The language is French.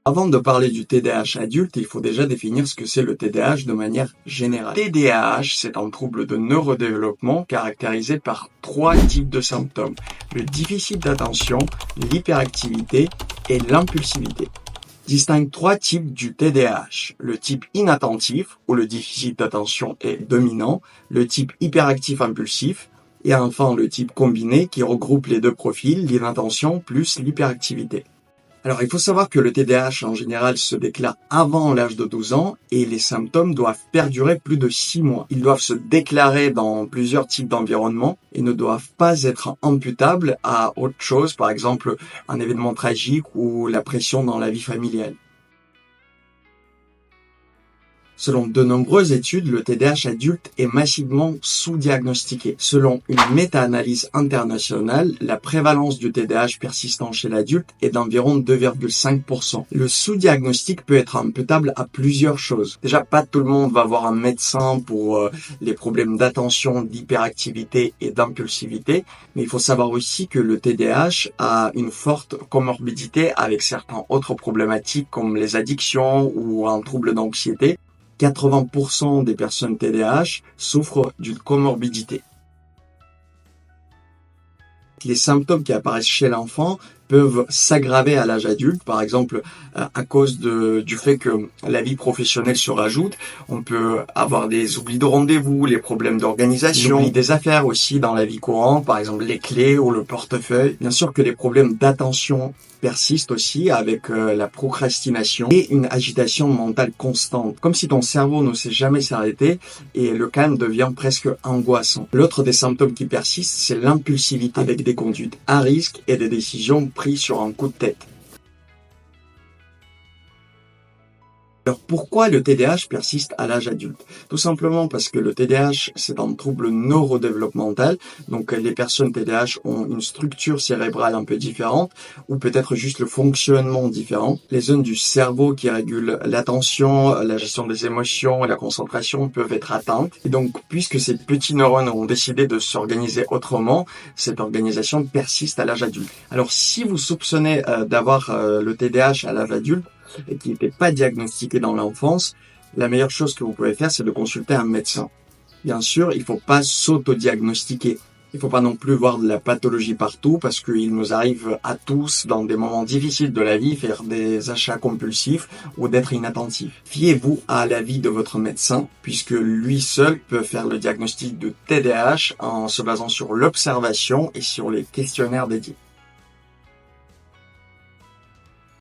Avant de parler du TDAH adulte, il faut déjà définir ce que c'est le TDAH de manière générale. TDAH, c'est un trouble de neurodéveloppement caractérisé par 3 types de symptômes: le déficit d'attention, l'hyperactivité et l'impulsivité. Distingue 3 types du TDAH: le type inattentif, où le déficit d'attention est dominant, le type hyperactif impulsif, et enfin le type combiné qui regroupe les deux profils, l'inattention plus l'hyperactivité. Alors, il faut savoir que le TDAH, en général, se déclare avant l'âge de 12 ans et les symptômes doivent perdurer plus de 6 mois. Ils doivent se déclarer dans plusieurs types d'environnements et ne doivent pas être imputables à autre chose, par exemple un événement tragique ou la pression dans la vie familiale. Selon de nombreuses études, le TDAH adulte est massivement sous-diagnostiqué. Selon une méta-analyse internationale, la prévalence du TDAH persistant chez l'adulte est d'environ 2,5%. Le sous-diagnostic peut être imputable à plusieurs choses. Déjà, pas tout le monde va voir un médecin pour les problèmes d'attention, d'hyperactivité et d'impulsivité, mais il faut savoir aussi que le TDAH a une forte comorbidité avec certaines autres problématiques comme les addictions ou un trouble d'anxiété. 80% des personnes TDAH souffrent d'une comorbidité. Les symptômes qui apparaissent chez l'enfant peuvent s'aggraver à l'âge adulte, par exemple à cause du fait que la vie professionnelle se rajoute. On peut avoir des oublis de rendez-vous, les problèmes d'organisation, l'oubli des affaires aussi dans la vie courante, par exemple les clés ou le portefeuille. Bien sûr que les problèmes d'attention persistent aussi avec la procrastination et une agitation mentale constante, comme si ton cerveau ne sait jamais s'arrêter et le calme devient presque angoissant. L'autre des symptômes qui persistent, c'est l'impulsivité avec des conduites à risque et des décisions prises sur un coup de tête. Alors pourquoi le TDAH persiste à l'âge adulte? Tout simplement parce que le TDAH, c'est un trouble neurodéveloppemental, donc les personnes TDAH ont une structure cérébrale un peu différente, ou peut-être juste le fonctionnement différent. Les zones du cerveau qui régulent l'attention, la gestion des émotions et la concentration peuvent être atteintes. Et donc, puisque ces petits neurones ont décidé de s'organiser autrement, cette organisation persiste à l'âge adulte. Alors si vous soupçonnez d'avoir le TDAH à l'âge adulte, et qui n'était pas diagnostiqué dans l'enfance, la meilleure chose que vous pouvez faire, c'est de consulter un médecin. Bien sûr, il ne faut pas s'auto-diagnostiquer. Il ne faut pas non plus voir de la pathologie partout parce qu'il nous arrive à tous, dans des moments difficiles de la vie, faire des achats compulsifs ou d'être inattentif. Fiez-vous à l'avis de votre médecin puisque lui seul peut faire le diagnostic de TDAH en se basant sur l'observation et sur les questionnaires dédiés.